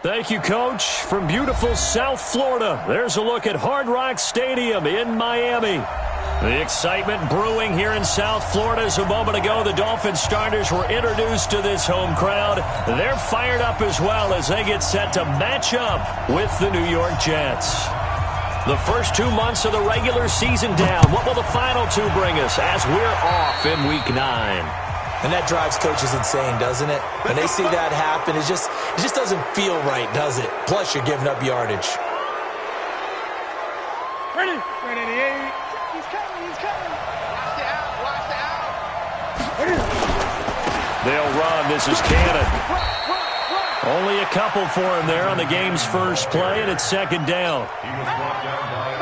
Thank you, Coach. From beautiful South Florida, there's a look at Hard Rock Stadium in Miami. The excitement brewing here in South Florida as a moment ago the Dolphins starters were introduced to this home crowd. They're fired up as well as they get set to match up with the New York Jets. The first 2 months of the regular season down. What will the final two bring us as we're off in Week 9? And that drives coaches insane, doesn't it? When they see that happen, it just doesn't feel right, does it? Plus, you're giving up yardage. Ready, he's coming. Watch out. They'll run. This is Cannon. Only a couple for him there on the game's first play, and it's second down.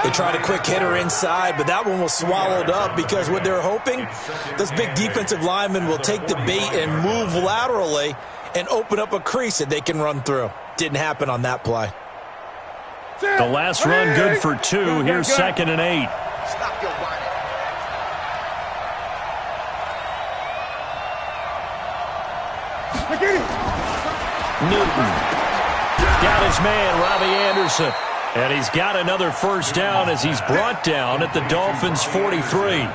They tried a quick hitter inside, but that one was swallowed up because what they're hoping, those big defensive linemen will take the bait and move laterally and open up a crease that they can run through. Didn't happen on that play. The last run good for 2. Here's second and 8. Stop your whining. Newton got his man, Robbie Anderson. And he's got another first down as he's brought down at the Dolphins' 43. A gain of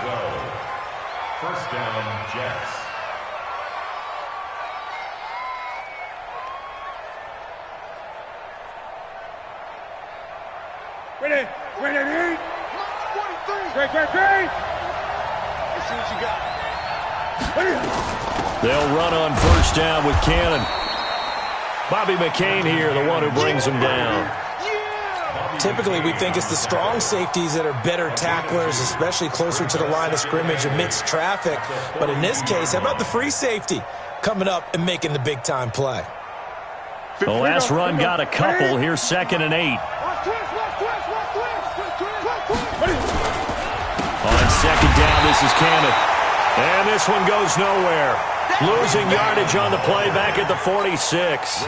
12. First down, Jets. Ready. Great. Let's see what you got. They'll run on first down with Cannon. Bobby McCain here, the one who brings him down. Typically, we think it's the strong safeties that are better tacklers, especially closer to the line of scrimmage amidst traffic. But in this case, how about the free safety coming up and making the big-time play? The last run got a couple. Here's second and 8. On second down, this is Cannon. And this one goes nowhere. Losing yardage on the play back at the 46.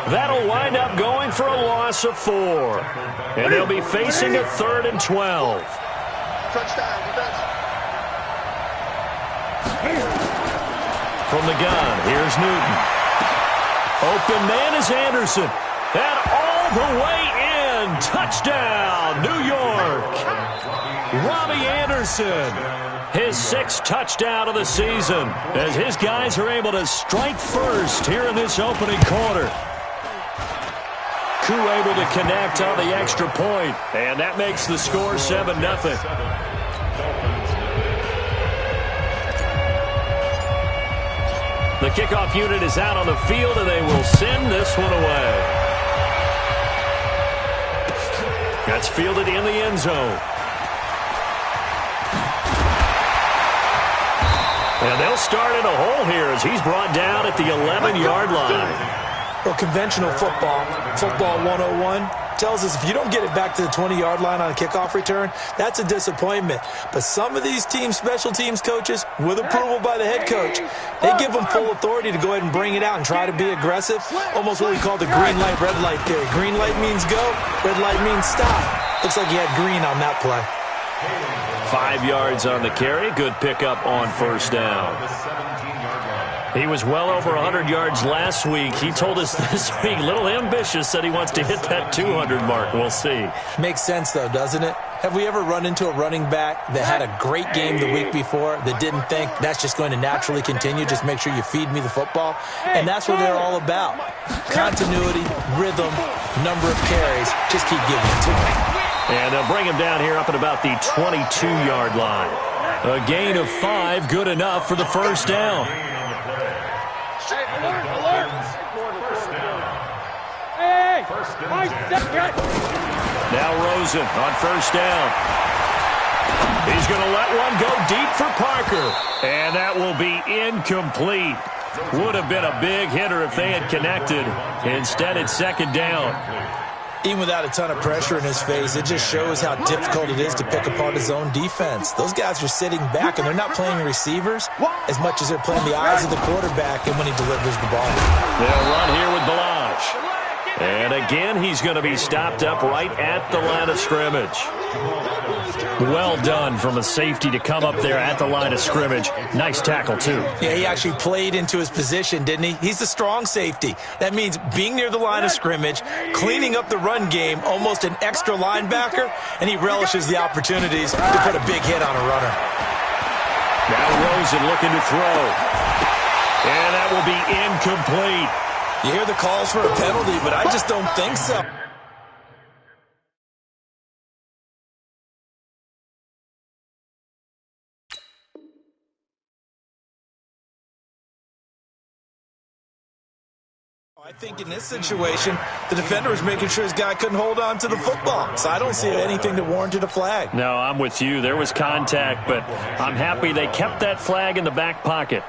That'll wind up going for a loss of 4. And they'll be facing a 3rd and 12. From the gun, here's Newton. Open man is Anderson. And all the way in. Touchdown, New York. Robbie Anderson. His 6th touchdown of the season as his guys are able to strike first here in this opening quarter. Koo able to connect on the extra point, and that makes the score 7-0. The kickoff unit is out on the field, and they will send this one away. That's fielded in the end zone. And they'll start in a hole here as he's brought down at the 11-yard line. Well, conventional football 101, tells us if you don't get it back to the 20-yard line on a kickoff return, that's a disappointment. But some of these special teams coaches, with approval by the head coach, they give them full authority to go ahead and bring it out and try to be aggressive. Almost what we call the green light, red light theory. Green light means go, red light means stop. Looks like he had green on that play. 5 yards on the carry. Good pickup on first down. He was well over 100 yards last week. He told us this week, a little ambitious, said he wants to hit that 200 mark. We'll see. Makes sense, though, doesn't it? Have we ever run into a running back that had a great game the week before that didn't think that's just going to naturally continue? Just make sure you feed me the football. And that's what they're all about. Continuity, rhythm, number of carries. Just keep giving it to me. And they'll bring him down here up at about the 22-yard line. A gain of 5, good enough for the first down. Now Rosen on first down. He's going to let one go deep for Parker. And that will be incomplete. Would have been a big hitter if they had connected. Instead, it's second down. Even without a ton of pressure in his face, it just shows how difficult it is to pick apart his own defense. Those guys are sitting back, and they're not playing receivers as much as they're playing the eyes of the quarterback and when he delivers the ball. They'll run here with Balaj. And again, he's going to be stopped up right at the line of scrimmage. Well done from a safety to come up there at the line of scrimmage. Nice tackle, too. Yeah, he actually played into his position, didn't he? He's the strong safety. That means being near the line of scrimmage, cleaning up the run game, almost an extra linebacker, and he relishes the opportunities to put a big hit on a runner. Now Rosen looking to throw. And that will be incomplete. You hear the calls for a penalty, but I just don't think so. I think in this situation, the defender was making sure his guy couldn't hold on to the football. So I don't see anything that warranted a flag. No, I'm with you. There was contact, but I'm happy they kept that flag in the back pocket.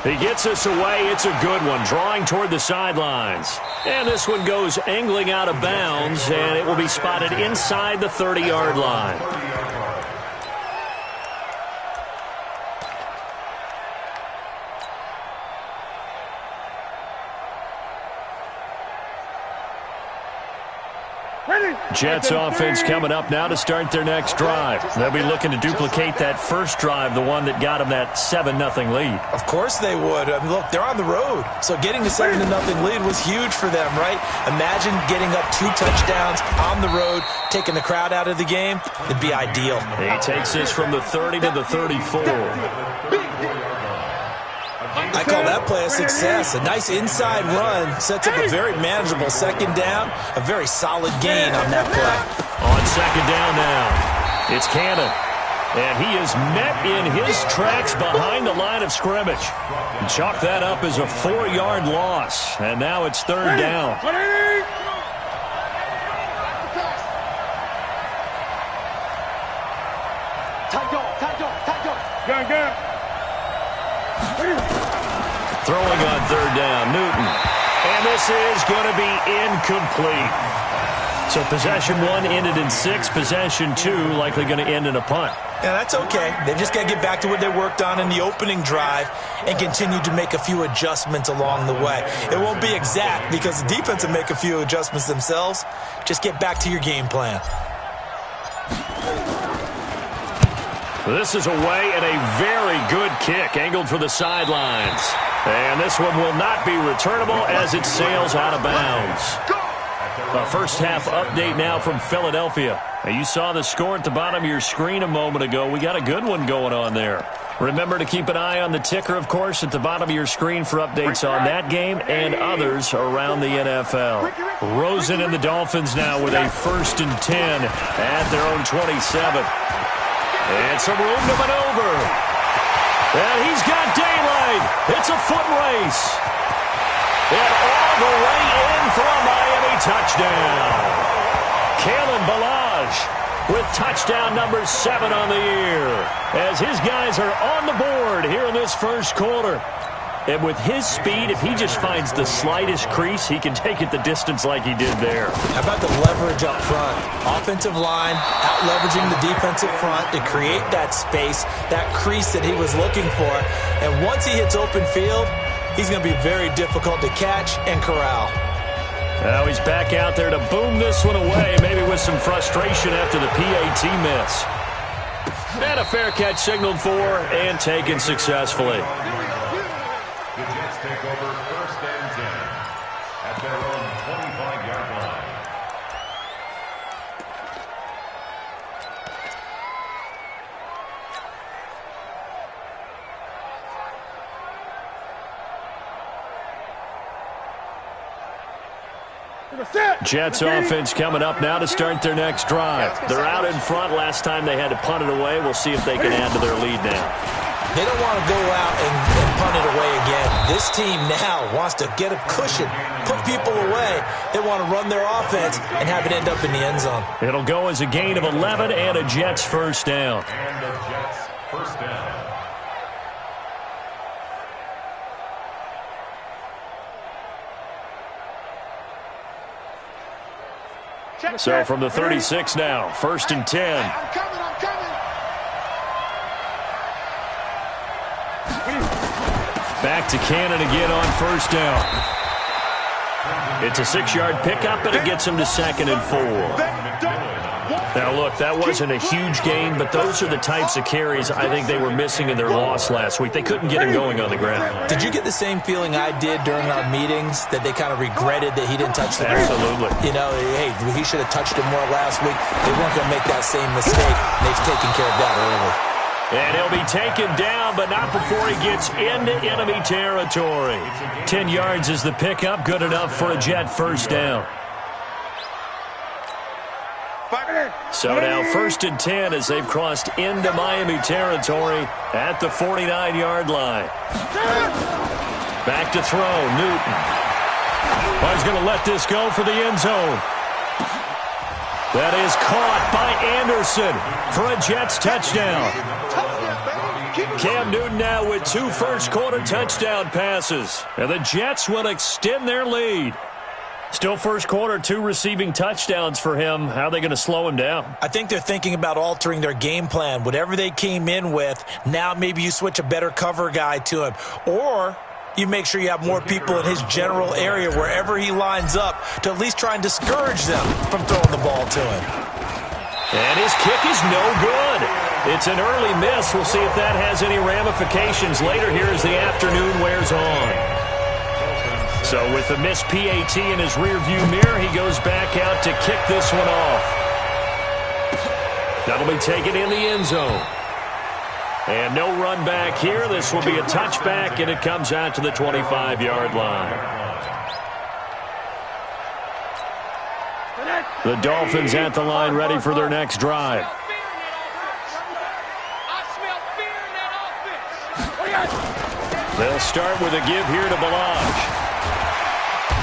He gets us away. It's a good one, drawing toward the sidelines. And this one goes angling out of bounds, and it will be spotted inside the 30-yard line. Jets offense coming up now to start their next drive. They'll be looking to duplicate that first drive, the one that got them that 7-0 lead. Of course they would. I mean, look, they're on the road. So getting the 7-0 lead was huge for them, right? Imagine getting up 2 touchdowns on the road, taking the crowd out of the game. It'd be ideal. He takes this from the 30 to the 34. I call that play a success. A nice inside run sets up a very manageable second down, a very solid gain on that play. On second down now, it's Cannon. And he is met in his tracks behind the line of scrimmage. Chalk that up as a 4-yard loss. And now it's third down. Throwing on third down, Newton. And this is going to be incomplete. So possession 1 ended in 6. Possession 2 likely going to end in a punt. Yeah, that's okay. They've just got to get back to what they worked on in the opening drive and continue to make a few adjustments along the way. It won't be exact because the defense will make a few adjustments themselves. Just get back to your game plan. This is away and a very good kick angled for the sidelines. And this one will not be returnable as it sails out of bounds. A first half update now from Philadelphia. You saw the score at the bottom of your screen a moment ago. We got a good one going on there. Remember to keep an eye on the ticker, of course, at the bottom of your screen for updates on that game and others around the NFL. Rosen and the Dolphins now with a 1st and 10 at their own 27. And some room to maneuver. And he's got daylight. It's a foot race. And all the way in for a Miami touchdown. Kalen Ballage with touchdown number 7 on the year. As his guys are on the board here in this first quarter. And with his speed, if he just finds the slightest crease, he can take it the distance like he did there. How about the leverage up front? Offensive line, out-leveraging the defensive front to create that space, that crease that he was looking for. And once he hits open field, he's going to be very difficult to catch and corral. Now he's back out there to boom this one away, maybe with some frustration after the PAT miss. And a fair catch signaled for and taken successfully. The Jets take over 1st and 10 at their own 25-yard line. Jets offense coming up now to start their next drive. They're out in front. Last time they had to punt it away. We'll see if they can add to their lead now. They don't want to go out and punt it away again. This team now wants to get a cushion, put people away. They want to run their offense and have it end up in the end zone. It'll go as a gain of 11 and a Jets first down. And the Jets first down. So from the 36 now, 1st and 10. I'm coming. Back to Cannon again on first down. It's a 6-yard pickup, and it gets him to 2nd and 4. Now, look, that wasn't a huge gain, but those are the types of carries I think they were missing in their loss last week. They couldn't get him going on the ground. Did you get the same feeling I did during our meetings, that they kind of regretted that he didn't touch the ball? Absolutely. You know, hey, he should have touched it more last week. They weren't going to make that same mistake, and they've taken care of that early. And he'll be taken down, but not before he gets into enemy territory. 10 yards is the pickup, good enough for a Jet first down. So now 1st and 10 as they've crossed into Miami territory at the 49-yard line. Back to throw, Newton. Oh, he's going to let this go for the end zone. That is caught by Anderson for a Jets touchdown. Cam Newton now with 2 first-quarter touchdown passes. And the Jets will extend their lead. Still first quarter, 2 receiving touchdowns for him. How are they going to slow him down? I think they're thinking about altering their game plan. Whatever they came in with, now maybe you switch a better cover guy to him. Or you make sure you have more people in his general area wherever he lines up to at least try and discourage them from throwing the ball to him. And his kick is no good. It's an early miss. We'll see if that has any ramifications later here as the afternoon wears on. So with the missed PAT in his rearview mirror, he goes back out to kick this one off. That'll be taken in the end zone. And no run back here. This will be a touchback, and it comes out to the 25-yard line. The Dolphins at the line ready for their next drive. They'll start with a give here to Balaj.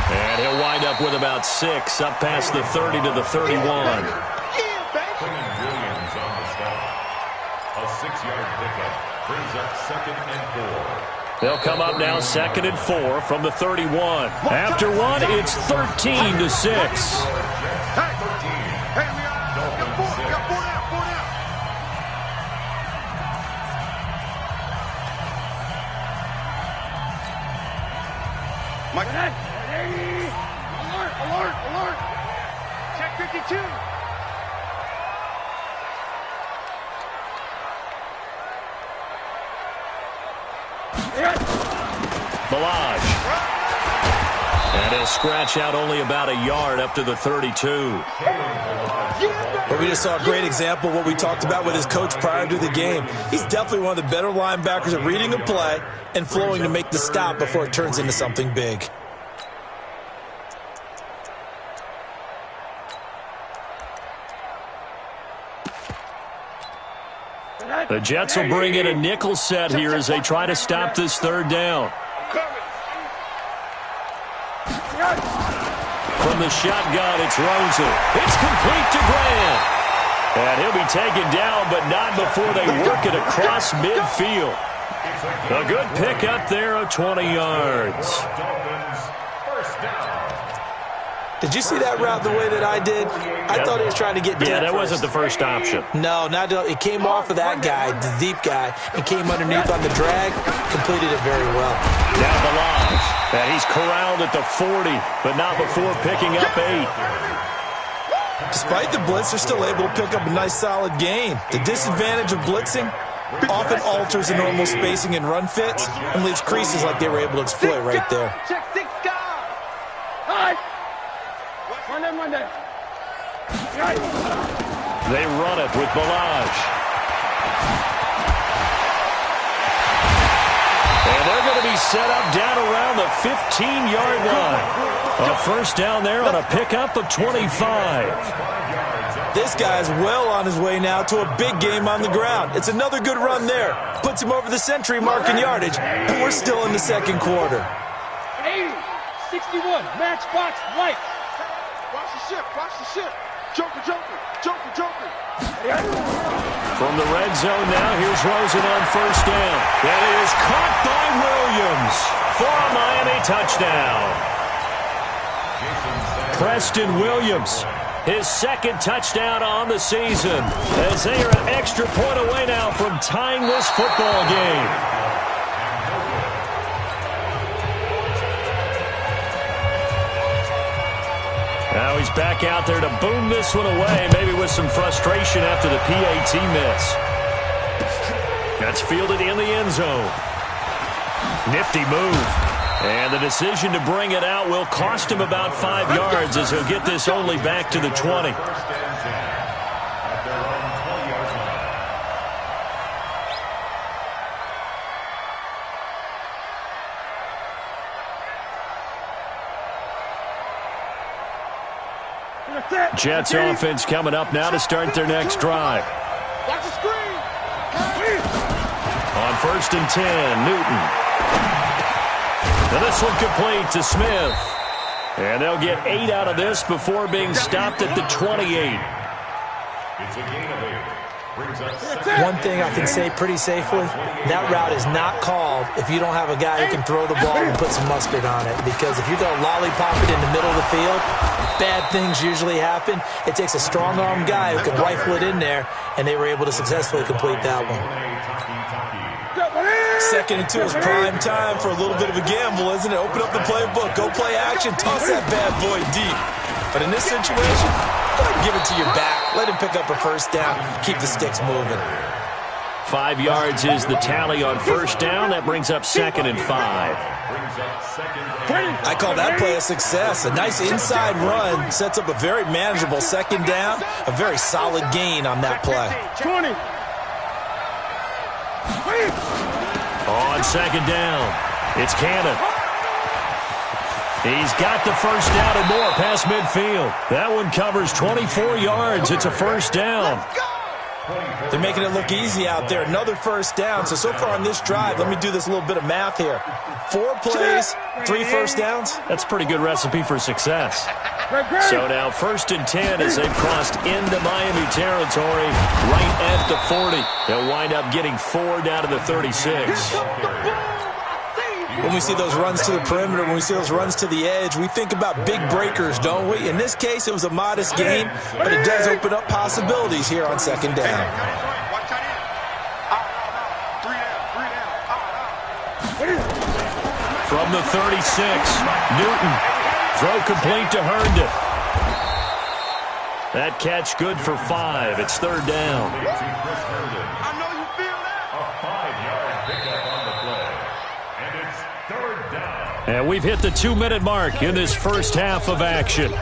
And he'll wind up with about 6, up past the 30 to the 31. Williams on the stop. A 6-yard pickup brings up 2nd and 4. They'll come up now 2nd and 4 from the 31. After one, it's 13 to 6. Hey, we got 4 now. Mike. Alert. Check 52. Balaj. And he'll scratch out only about a yard up to the 32. But we just saw a great example of what we talked about with his coach prior to the game. He's definitely one of the better linebackers at reading a play and flowing to make the stop before it turns into something big. The Jets will bring in a nickel set here as they try to stop this 3rd down. From the shotgun, it's Rosen. It's complete to Grant. And he'll be taken down, but not before they work it across midfield. A good pickup there of 20 yards. Did you see that route the way that I did? I thought he was trying to get deep. Yeah, that wasn't the first option. No, it came off of that guy, the deep guy, and came underneath on the drag, completed it very well. Now Balaj, and he's corralled at the 40, but not before picking up 8. Despite the blitz, they're still able to pick up a nice solid gain. The disadvantage of blitzing often alters the normal spacing and run fits and leaves creases like they were able to exploit right there. Check 6 guys. All right. Monday. They run it with Balaj. And they're going to be set up down around the 15-yard line. A first down there on a pickup of 25. This guy's well on his way now to a big game on the ground. It's another good run there. Puts him over the century mark in yardage, and we're still in the 2nd quarter. 80, 61, matchbox white. Watch the ship. Joker. From the red zone now, here's Rosen on first down. That is caught by Williams for a Miami touchdown. Preston Williams, his 2nd touchdown on the season, as they are an extra point away now from tying this football game. Now he's back out there to boom this one away, maybe with some frustration after the PAT miss. That's fielded in the end zone. Nifty move. And the decision to bring it out will cost him about 5 yards as he'll get this only back to the 20. Jets offense coming up now to start their next drive. Watch the screen. On 1st and 10, Newton. Now this one complete to Smith. And they'll get 8 out of this before being stopped at the 28. It's a gain of 8. One thing I can say pretty safely, that route is not called if you don't have a guy who can throw the ball and put some mustard on it. Because if you go lollipop it in the middle of the field, bad things usually happen. It takes a strong-arm guy who can rifle it in there, and they were able to successfully complete that one. 2nd and 2 is prime time for a little bit of a gamble, isn't it? Open up the playbook, go play action, toss that bad boy deep. But in this situation, go ahead and give it to your back. Let him pick up a first down. Keep the sticks moving. 5 yards is the tally on 1st down. That brings up 2nd and 5. I call that play a success. A nice inside run sets up a very manageable 2nd down. A very solid gain on that play. 20. On 2nd down, it's Cannon. He's got the first down and more past midfield. That one covers 24 yards. It's a first down. They're making it look easy out there. Another first down. So far on this drive, let me do this little bit of math here. 4 plays, 3 first downs. That's a pretty good recipe for success. So now 1st and 10 as they've crossed into Miami territory right at the 40. They'll wind up getting 4 down to the 36. When we see those runs to the perimeter, when we see those runs to the edge, we think about big breakers, don't we? In this case, it was a modest gain, but it does open up possibilities here on 2nd down. From the 36, Newton. Throw complete to Herndon. That catch good for 5. It's 3rd down. I know you feel that. A 5-yard pickup on the play. And it's 3rd down. And we've hit the 2-minute mark in this first half of action.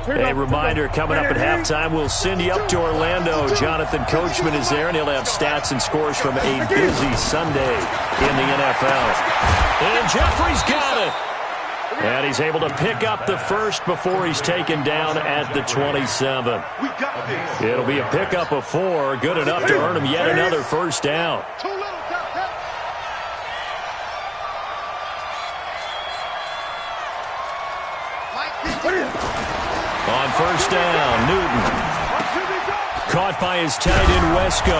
A reminder, coming up at halftime, we'll send you up to Orlando. Jonathan Coachman is there, and he'll have stats and scores from a busy Sunday in the NFL. And Jeffrey's got it. And he's able to pick up the first before he's taken down at the 27. It'll be a pickup of 4, good enough to earn him yet another first down. On 1st down, Newton. Caught by his tight end, Wesco.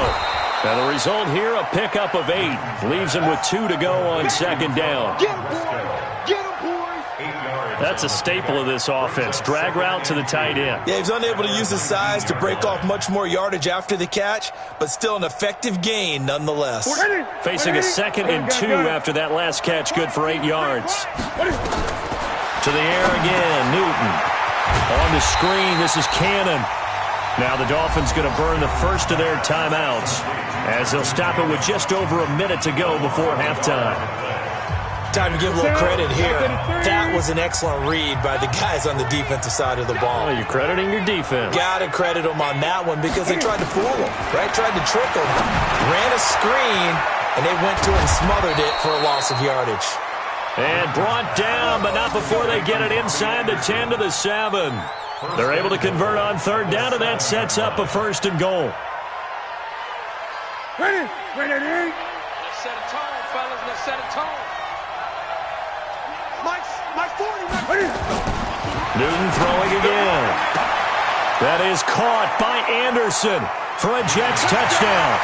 Now the result here, a pickup of 8. Leaves him with 2 to go on 2nd down. That's a staple of this offense. Drag route to the tight end. Yeah, he's unable to use his size to break off much more yardage after the catch, but still an effective gain nonetheless. Facing a 2nd and 2 after that last catch, good for 8 yards. To the air again, Newton. On the screen, this is Cannon. Now the Dolphins going to burn the first of their timeouts as they'll stop it with just over a minute to go before halftime. Time to give a little credit here. That was an excellent read by the guys on the defensive side of the ball. Oh, you're crediting your defense. Got to credit them on that one because they tried to fool them, right? Tried to trick them. Ran a screen, and they went to it and smothered it for a loss of yardage. And brought down, but not before they get it inside the 10 to the 7. They're able to convert on 3rd down, and that sets up a 1st and goal. Ready? Let's set a tone, fellas. Let's set a tone. My 40. Newton throwing again. That is caught by Anderson for a Jets touchdown.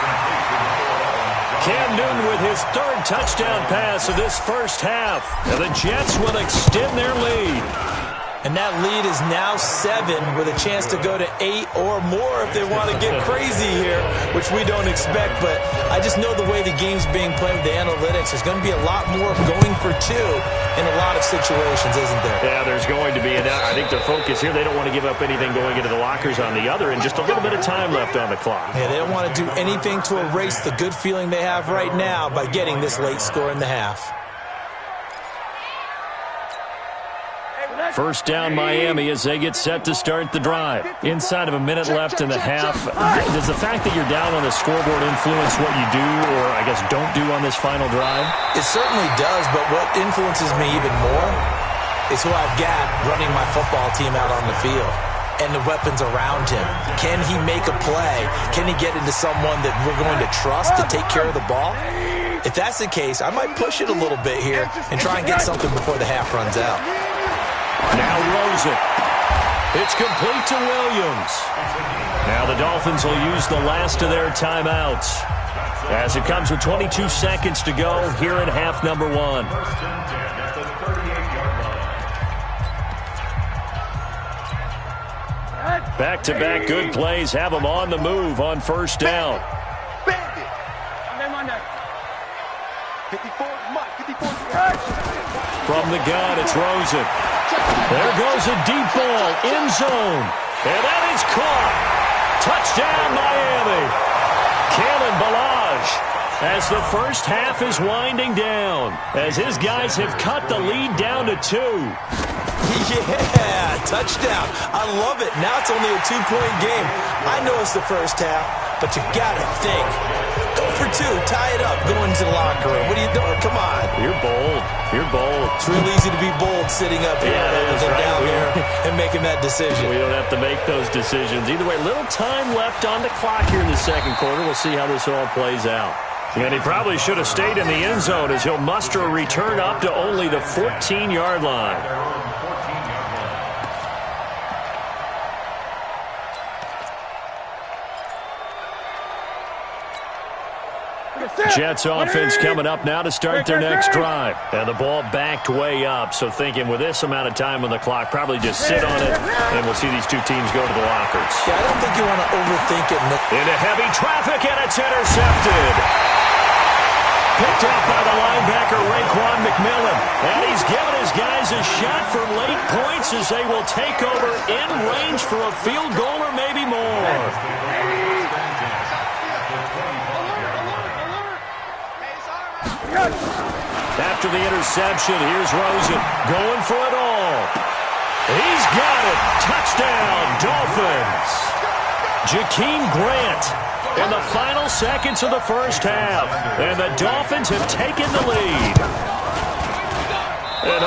Cam Newton with his 3rd touchdown pass of this first half. And the Jets will extend their lead. And that lead is now 7 with a chance to go to 8 or more if they want to get crazy here, which we don't expect. But I just know the way the game's being played with the analytics, there's going to be a lot more going for 2 in a lot of situations, isn't there? Yeah, there's going to be. And I think their focus here, they don't want to give up anything going into the lockers on the other, and just a little bit of time left on the clock. Yeah, they don't want to do anything to erase the good feeling they have right now by getting this late score in the half. First down Miami as they get set to start the drive. Inside of a minute left in the half. Does the fact that you're down on the scoreboard influence what you do, or I guess don't do on this final drive? It certainly does, but what influences me even more is who I've got running my football team out on the field and the weapons around him. Can he make a play? Can he get into someone that we're going to trust to take care of the ball? If that's the case, I might push it a little bit here and try and get something before the half runs out. Now Rosen. It's complete to Williams. Now the Dolphins will use the last of their timeouts as it comes with 22 seconds to go here in half number 1. Back-to-back good plays have them on the move on first down. From the gun, it's Rosen. There goes a deep ball, end zone. And that is caught. Touchdown, Miami. Kalen Ballage, as the first half is winding down, as his guys have cut the lead down to 2. Yeah, touchdown. I love it. Now it's only a 2-point game. I know it's the first half, but you got to think. Go for 2, tie it up, go into the locker room. What are you doing? Come on. You're bold. You're bold. It's real easy to be bold sitting up here rather than down there and making that decision. We don't have to make those decisions. Either way, little time left on the clock here in the second quarter. We'll see how this all plays out. And he probably should have stayed in the end zone as he'll muster a return up to only the 14-yard line. Jets offense coming up now to start their next drive. And the ball backed way up, so thinking with this amount of time on the clock, probably just sit on it, and we'll see these two teams go to the lockers. Yeah, I don't think you want to overthink it. Into heavy traffic, and it's intercepted. Picked up by the linebacker, Raekwon McMillan. And he's given his guys a shot for late points as they will take over in range for a field goal or maybe more. After the interception, here's Rosen going for it all. He's got it. Touchdown, Dolphins. Jakeem Grant in the final seconds of the first half. And the Dolphins have taken the lead. And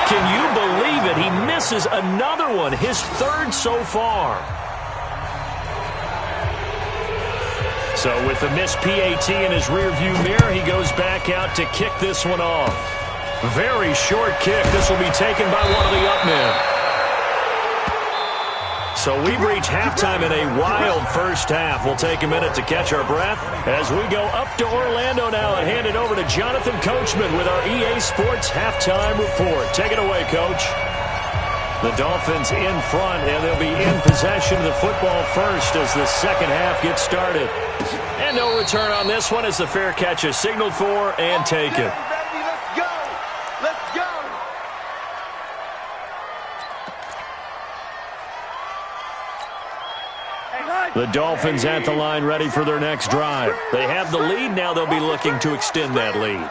can you believe it? He misses another one, his third so far. So with the missed PAT in his rearview mirror, he goes back out to kick this one off. Very short kick. This will be taken by one of the up men. So we've reached halftime in a wild first half. We'll take a minute to catch our breath as we go up to Orlando now and hand it over to Jonathan Coachman with our EA Sports Halftime Report. Take it away, Coach. The Dolphins in front, and they'll be in possession of the football first as the second half gets started. And no return on this one as the fair catch is signaled for and taken. Let's go. Let's go. The Dolphins at the line ready for their next drive. They have the lead now. They'll be looking to extend that lead.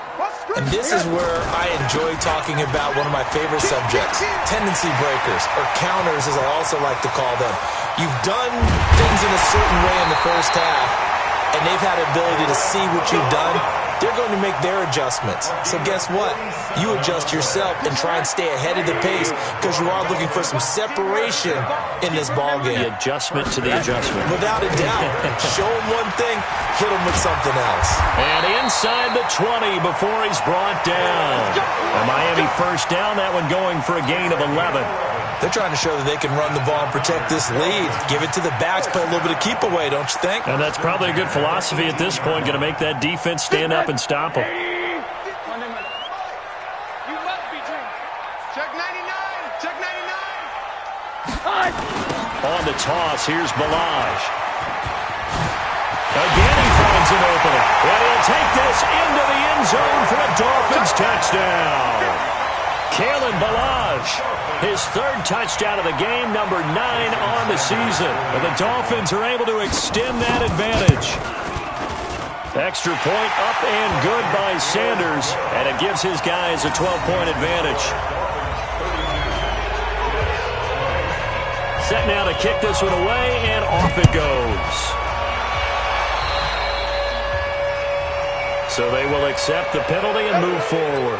And this is where I enjoy talking about one of my favorite subjects, tendency breakers, or counters as I also like to call them. You've done things in a certain way in the first half, and they've had the ability to see what you've done. They're going to make their adjustments. So guess what? You adjust yourself and try and stay ahead of the pace because you are looking for some separation in this ballgame. The adjustment to the adjustment. Without a doubt. Show them one thing, hit them with something else. And inside the 20 before he's brought down. A Miami first down, that one going for a gain of 11. They're trying to show that they can run the ball and protect this lead. Give it to the backs, play a little bit of keep away, don't you think? And that's probably a good philosophy at this point, going to make that defense stand up and stop them. You must be drinking. Check 99. Check 99. toss. Here's Balaj. Again, he finds an opening. And he'll take this into the end zone for a Dolphins touchdown. Kalen Balaj, his third touchdown of the game, number 9 on the season. And the Dolphins are able to extend that advantage. Extra point up and good by Sanders, and it gives his guys a 12-point advantage. Set now to kick this one away, and off it goes. So they will accept the penalty and move forward.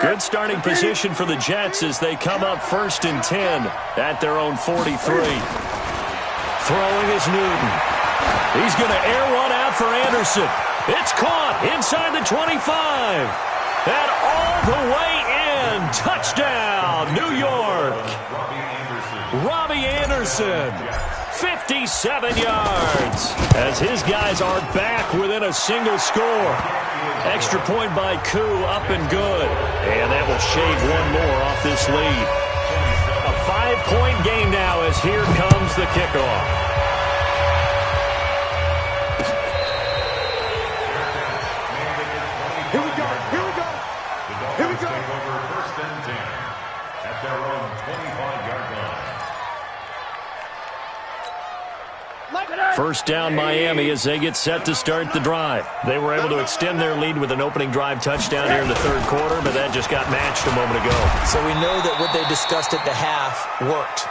Good starting position for the Jets as they come up 1st and 10 at their own 43. Throwing is Newton. He's going to air one out for Anderson. It's caught inside the 25. And all the way in. Touchdown, New York. Robbie Anderson. 57 yards. As his guys are back within a single score. Extra point by Koo, up and good. And that will shave one more off this lead. A 5-point game now as here comes the kickoff. Here we go. Here we go. Take over 1st and 10 at their own 25-yard line. First down Miami as they get set to start the drive. They were able to extend their lead with an opening drive touchdown here in the 3rd quarter, but that just got matched a moment ago. So we know that what they discussed at the half worked.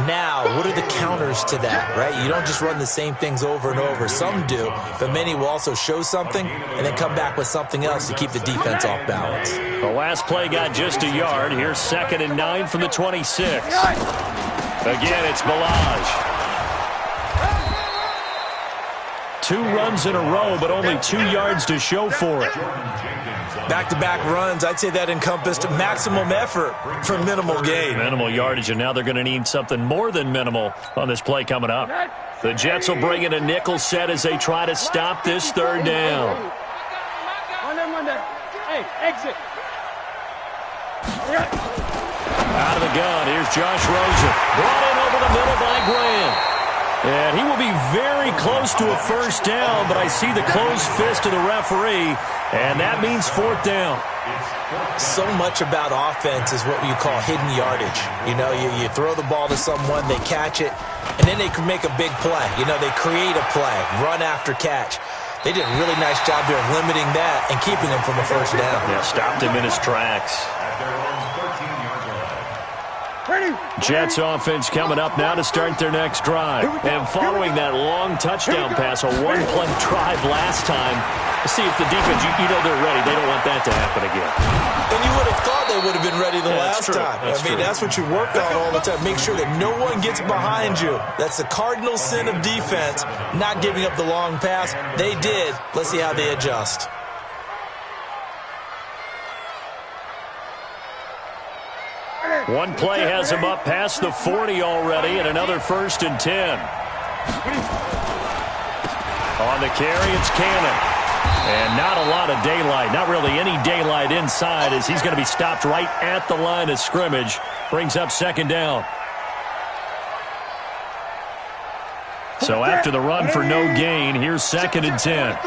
Now, what are the counters to that, right? You don't just run the same things over and over. Some do, but many will also show something and then come back with something else to keep the defense off balance. The last play got just a yard. Here's 2nd and 9 from the 26. Again, it's Balaj. 2 runs in a row, but only 2 yards to show for it. Back-to-back runs, I'd say that encompassed maximum effort for minimal gain. Minimal yardage, and now they're going to need something more than minimal on this play coming up. The Jets will bring in a nickel set as they try to stop this 3rd down. Hey, exit. Out of the gun, here's Josh Rosen. Brought in over the middle by Graham. And he will be very close to a 1st down, but I see the closed fist of the referee, and that means 4th down. So much about offense is what you call hidden yardage. You know, you throw the ball to someone, they catch it, and then they can make a big play. You know, they create a play, run after catch. They did a really nice job there of limiting that and keeping him from a 1st down. Yeah, stopped him in his tracks. Jets offense coming up now to start their next drive. And following that long touchdown pass, a 1-play drive last time, see if the defense, you know they're ready. They don't want that to happen again. And you would have thought they would have been ready the last time. That's what you work on all the time. Make sure that no one gets behind you. That's the cardinal sin of defense, not giving up the long pass. They did. Let's see how they adjust. One play has him up past the 40 already, and another 1st and 10. On the carry, it's Cannon. And not a lot of daylight, not really any daylight inside as he's going to be stopped right at the line of scrimmage. Brings up 2nd down. So after the run for no gain, here's 2nd and 10.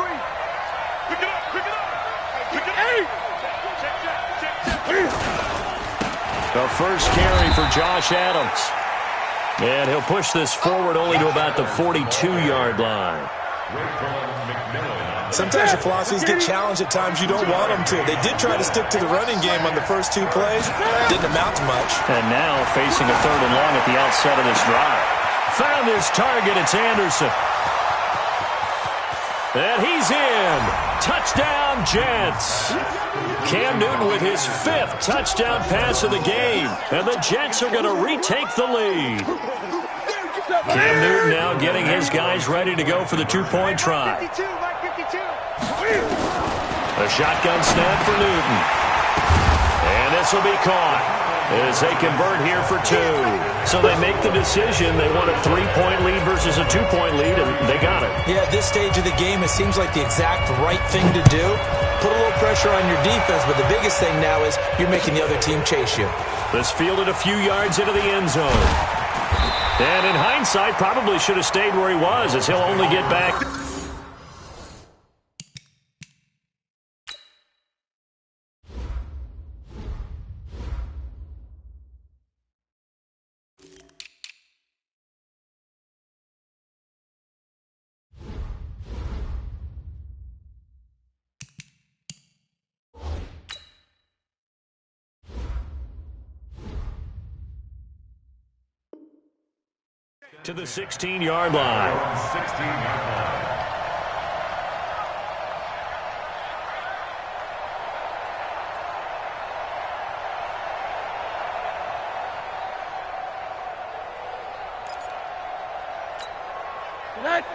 The first carry for Josh Adams. And he'll push this forward only to about the 42-yard line. Sometimes your philosophies get challenged at times you don't want them to. They did try to stick to the running game on the first 2 plays. Didn't amount to much. And now facing a 3rd and long at the outset of this drive. Found his target. It's Anderson. And he's in. Touchdown, Jets. Cam Newton with his 5th touchdown pass of the game. And the Jets are going to retake the lead. Cam Newton now getting his guys ready to go for the 2-point try. A shotgun snap for Newton. And this will be caught. as they convert here for 2. So they make the decision. They want a 3-point lead versus a 2-point lead, and they got it. Yeah, at this stage of the game, it seems like the exact right thing to do. Put a little pressure on your defense, but the biggest thing now is you're making the other team chase you. This fielded a few yards into the end zone. And in hindsight, probably should have stayed where he was, as he'll only get back. To the 16-yard line. 16-yard line.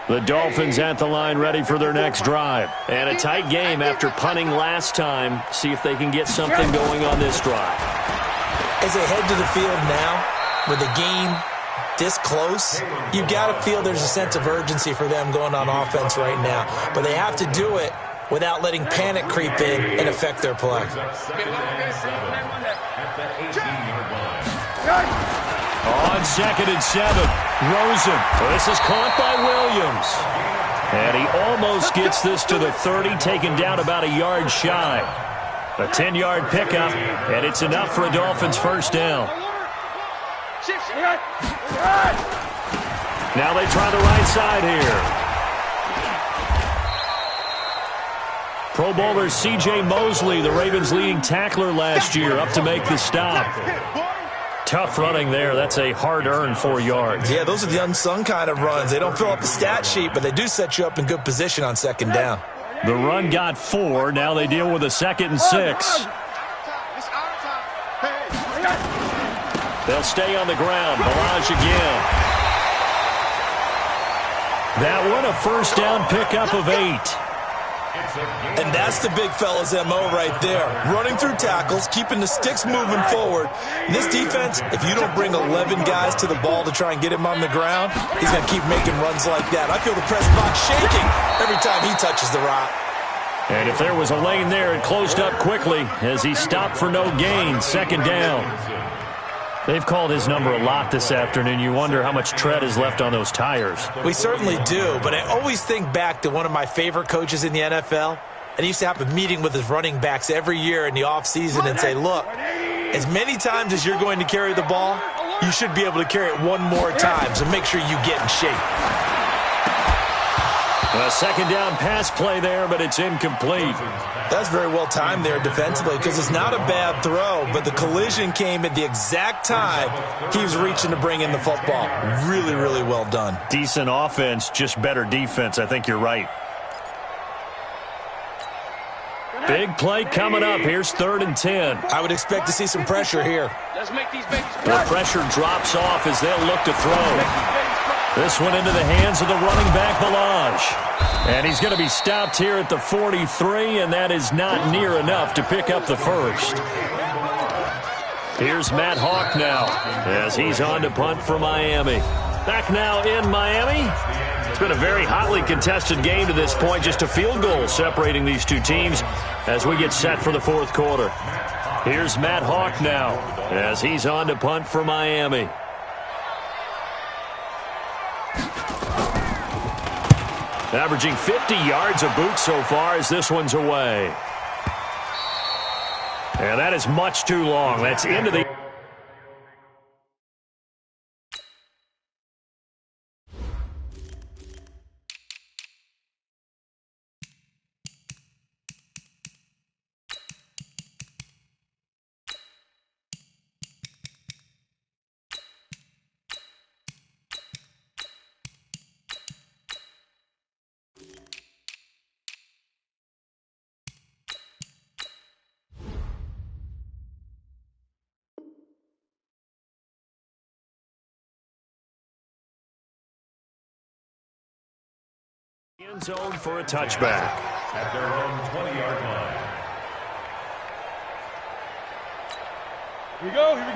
The Dolphins at the line ready for their next drive. And a tight game after punting last time. See if they can get something going on this drive. As they head to the field now, with the game this close, you've got to feel there's a sense of urgency for them going on offense right now. But they have to do it without letting panic creep in and affect their play. On 2nd and 7, Rosen. This is caught by Williams. And he almost gets this to the 30, taken down about a yard shy. A 10-yard pickup, and it's enough for a Dolphins first down. Now they try the right side here. Pro Bowler C.J. Mosley, the Ravens' leading tackler last year, up to make the stop. Tough running there. That's a hard-earned 4 yards. Yeah, those are the unsung kind of runs. They don't fill up the stat sheet, but they do set you up in good position on 2nd down. The run got 4. Now they deal with a 2nd and 6. They'll stay on the ground. Balaj again. That one a first down pickup of 8. And that's the big fella's M.O. right there. Running through tackles, keeping the sticks moving forward. This defense, if you don't bring 11 guys to the ball to try and get him on the ground, he's going to keep making runs like that. I feel the press box shaking every time he touches the rock. And if there was a lane there, it closed up quickly as he stopped for no gain. 2nd down. They've called his number a lot this afternoon. You wonder how much tread is left on those tires. We certainly do, but I always think back to one of my favorite coaches in the NFL. And he used to have a meeting with his running backs every year in the offseason and say, look, as many times as you're going to carry the ball, you should be able to carry it one more time, so make sure you get in shape. A 2nd down pass play there, but it's incomplete. That's very well timed there defensively because it's not a bad throw, but the collision came at the exact time he was reaching to bring in the football. Really, really well done. Decent offense, just better defense. I think you're right. Big play coming up. Here's 3rd and 10. I would expect to see some pressure here. The pressure drops off as they'll look to throw. This one into the hands of the running back, Balaj. And he's going to be stopped here at the 43, and that is not near enough to pick up the first. Here's Matt Hawk now as he's on to punt for Miami. Back now in Miami. It's been a very hotly contested game to this point. Just a field goal separating these two teams as we get set for the 4th quarter. Here's Matt Hawk now as he's on to punt for Miami. Averaging 50 yards a boot so far as this one's away. And that is much too long. That's into the... end zone for a touchback. At their own 20-yard line.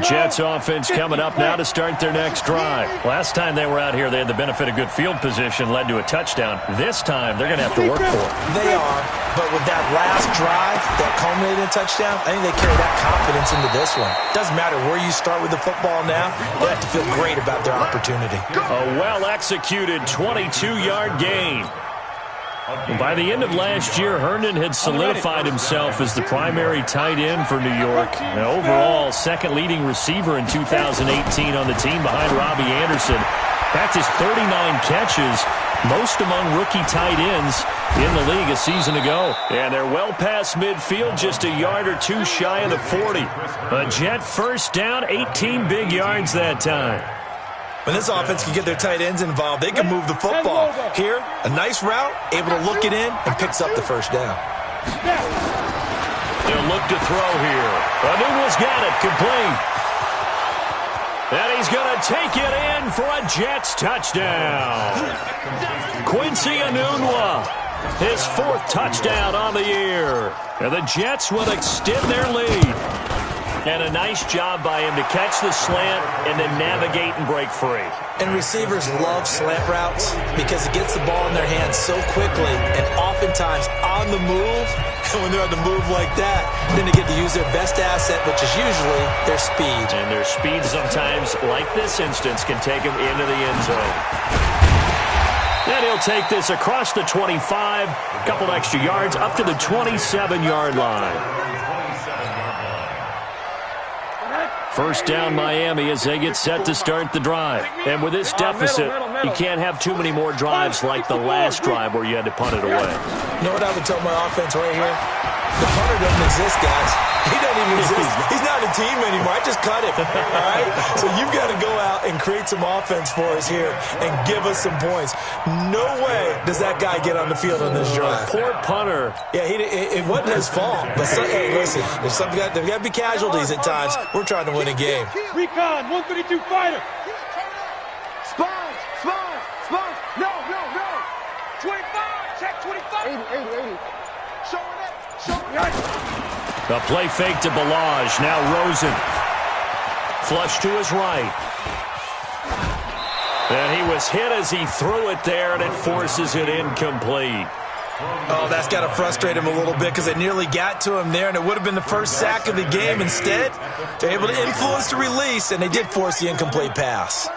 Jets offense coming up now to start their next drive. Last time they were out here, they had the benefit of good field position, led to a touchdown. This time, they're going to have to work for it. They are, but with that last drive that culminated in a touchdown, I think they carry that confidence into this one. Doesn't matter where you start with the football now, they have to feel great about their opportunity. A well-executed 22-yard gain. By the end of last year, Herndon had solidified himself as the primary tight end for New York. And overall, second leading receiver in 2018 on the team behind Robbie Anderson. That's his 39 catches, most among rookie tight ends in the league a season ago. And they're well past midfield, just a yard or two shy of the 40. A Jet first down, 18 big yards that time. When this offense can get their tight ends involved, they can move the football. Here, a nice route, able to look it in, and picks up the first down. They'll look to throw here. Anunua's got it, complete. And he's going to take it in for a Jets touchdown. Quincy Enunwa, his fourth touchdown on the year. And the Jets will extend their lead. And a nice job by him to catch the slant and then navigate and break free. And receivers love slant routes because it gets the ball in their hands so quickly and oftentimes on the move. And when they're on the move like that, then they get to use their best asset, which is usually their speed. And their speed sometimes, like this instance, can take them into the end zone. And he'll take this across the 25, a couple extra yards, up to the 27-yard line. First down Miami as they get set to start the drive. And with this deficit, you can't have too many more drives like the last drive where you had to punt it away. You know what I would tell my offense right here? The punter doesn't exist, guys. He doesn't even exist. He's not a team anymore. I just cut him, all right? So you've got to go out and create some offense for us here and give us some points. No way does that guy get on the field on this drive. Poor punter. Yeah, it wasn't his fault. But, hey, listen, there's got to be casualties at times. We're trying to win a game. Recon, 132 fighter. Spine. No. 25, check 25. 80. Showing it. A play fake to Balaj. Now Rosen. Flush to his right. And he was hit as he threw it there, and it forces it incomplete. Oh, that's got to frustrate him a little bit because they nearly got to him there, and it would have been the first sack of the game. Instead, they're able to influence the release, and they did force the incomplete pass.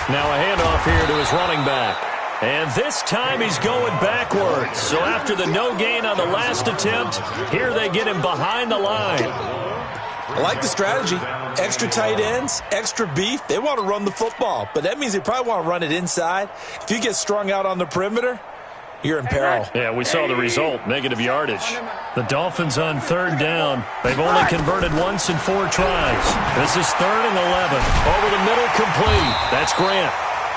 Now a handoff here to his running back. And this time he's going backwards. So after the no gain on the last attempt, here they get him behind the line. I like the strategy. Extra tight ends, extra beef. They want to run the football, but that means they probably want to run it inside. If you get strung out on the perimeter, you're in peril. Yeah, we saw the result, negative yardage. The Dolphins on third down. They've only converted once in 4 tries. This is 3rd and 11. Over the middle, complete. That's Grant.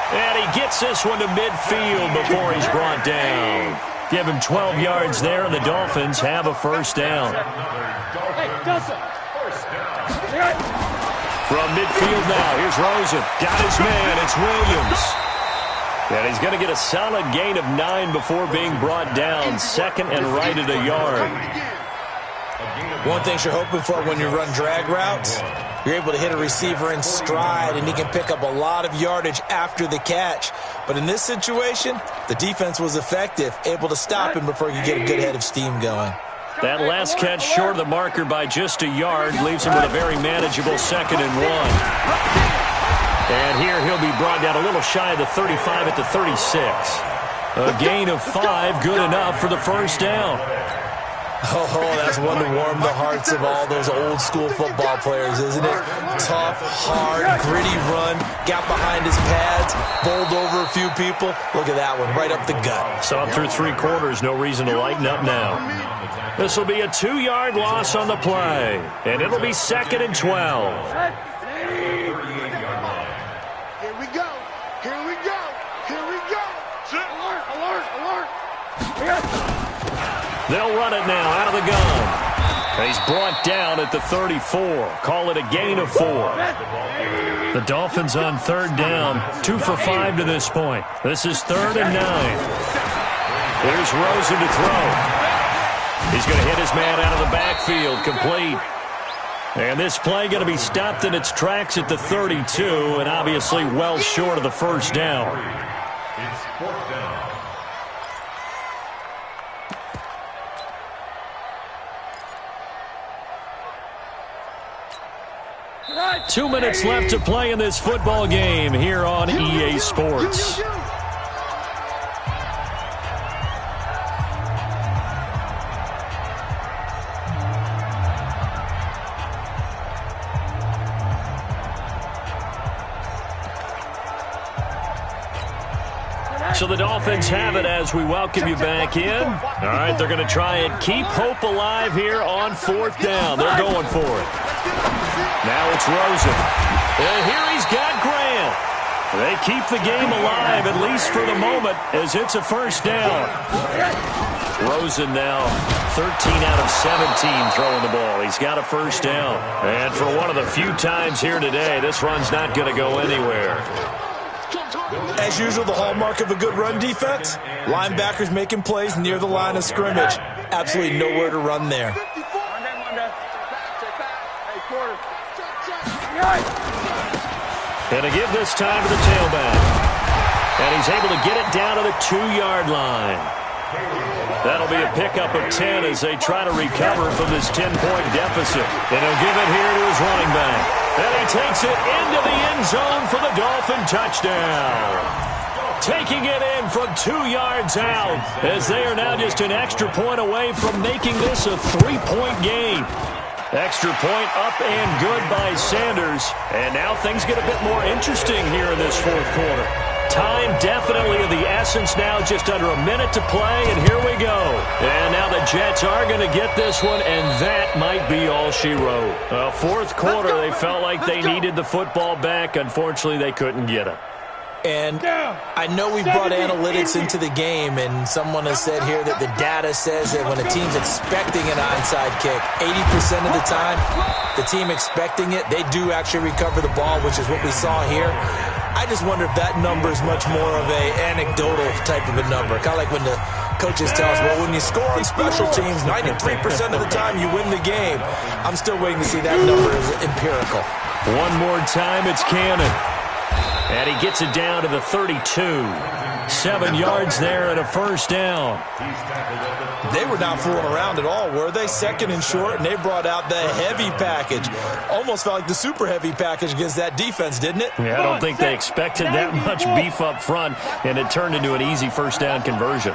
And he gets this one to midfield before he's brought down. Give him 12 yards there, and the Dolphins have a first down. From midfield now, here's Rosen. Got his man, it's Williams. And he's going to get a solid gain of 9 before being brought down. Second and right at a yard. One thing you're hoping for when you run drag routes, you're able to hit a receiver in stride, and he can pick up a lot of yardage after the catch. But in this situation, the defense was effective, able to stop him before he could get a good head of steam going. That last catch short of the marker by just a yard leaves him with a very manageable 2nd and 1. And here he'll be brought down a little shy of the 35 at the 36. A gain of 5, good enough for the first down. Oh, that's one to warm the hearts of all those old-school football players, isn't it? Tough, hard, gritty run, got behind his pads, bowled over a few people. Look at that one, right up the gut. Saw it through 3 quarters, no reason to lighten up now. This will be a 2-yard loss on the play, and it'll be 2nd and 12. Here we go. Alert. They'll run it now out of the gun. He's brought down at the 34. Call it a gain of 4. The Dolphins on third down, 2 for 5 to this point. This is 3rd and 9. Here's Rosen to throw. He's going to hit his man out of the backfield, complete. And this play going to be stopped in its tracks at the 32, and obviously well short of the first down. It's fourth down. 2 minutes left to play in this football game here on EA Sports. So the Dolphins have it as we welcome you back in. All right, they're going to try and keep hope alive here on fourth down. They're going for it. Now it's Rosen. And here he's got Grant. They keep the game alive, at least for the moment, as it's a first down. Rosen now 13 out of 17 throwing the ball. He's got a first down. And for one of the few times here today, this run's not going to go anywhere. As usual, the hallmark of a good run defense, linebackers making plays near the line of scrimmage. Absolutely nowhere to run there. And to give this time to the tailback. And he's able to get it down to the 2-yard line. That'll be a pickup of 10 as they try to recover from this 10-point deficit. And he'll give it here to his running back. And he takes it into the end zone for the Dolphin touchdown. Taking it in from 2 yards out as they are now just an extra point away from making this a 3-point game. Extra point up and good by Sanders. And now things get a bit more interesting here in this fourth quarter. Time definitely of the essence now, just under a minute to play, and here we go. And now the Jets are going to get this one, and that might be all she wrote. Fourth quarter, they felt like they needed the football back. Unfortunately, they couldn't get it. And I know we've brought analytics into the game, and someone has said here that the data says that when a team's expecting an onside kick, 80% of the time, the team expecting it, they do actually recover the ball, which is what we saw here. I just wonder if that number is much more of a anecdotal type of a number. Kind of like when the coaches tell us, well, when you score on special teams, 93% of the time you win the game. I'm still waiting to see that number as empirical. One more time, it's Cannon. And he gets it down to the 32. 7 yards there and a first down. They were not fooling around at all, were they? Second and short, and they brought out the heavy package. Almost felt like the super heavy package against that defense, didn't it? Yeah, I don't think they expected that much beef up front, and it turned into an easy first down conversion.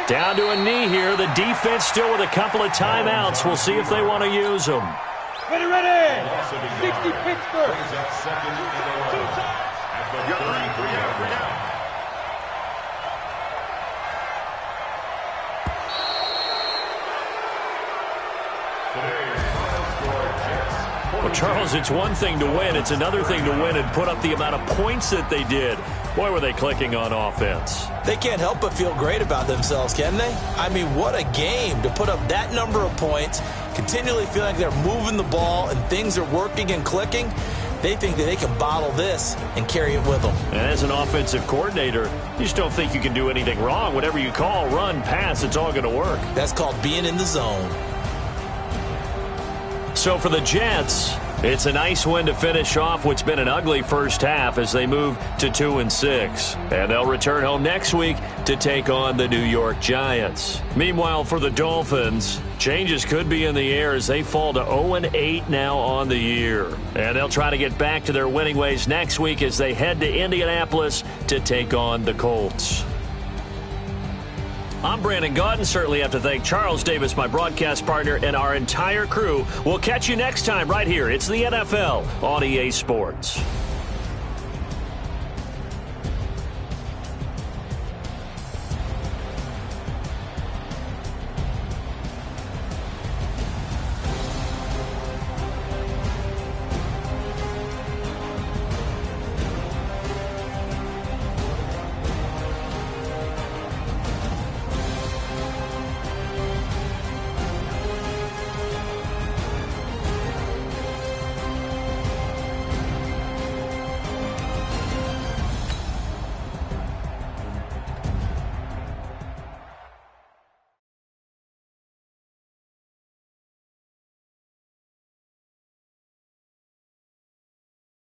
Down to a knee here. The defense still with a couple of timeouts. We'll see if they want to use them. Ready! 60 Pittsburgh. Well, Charles, it's one thing to win. It's another thing to win and put up the amount of points that they did. Boy, were they clicking on offense. They can't help but feel great about themselves, can they? I mean, what a game to put up that number of points, continually feeling like they're moving the ball and things are working and clicking. They think that they can bottle this and carry it with them. And as an offensive coordinator, you just don't think you can do anything wrong. Whatever you call, run, pass, it's all going to work. That's called being in the zone. So for the Jets, it's a nice win to finish off what's been an ugly first half as they move to 2-6. And they'll return home next week to take on the New York Giants. Meanwhile, for the Dolphins, changes could be in the air as they fall to 0-8 now on the year. And they'll try to get back to their winning ways next week as they head to Indianapolis to take on the Colts. I'm Brandon Gaudin. Certainly have to thank Charles Davis, my broadcast partner, and our entire crew. We'll catch you next time right here. It's the NFL on EA Sports.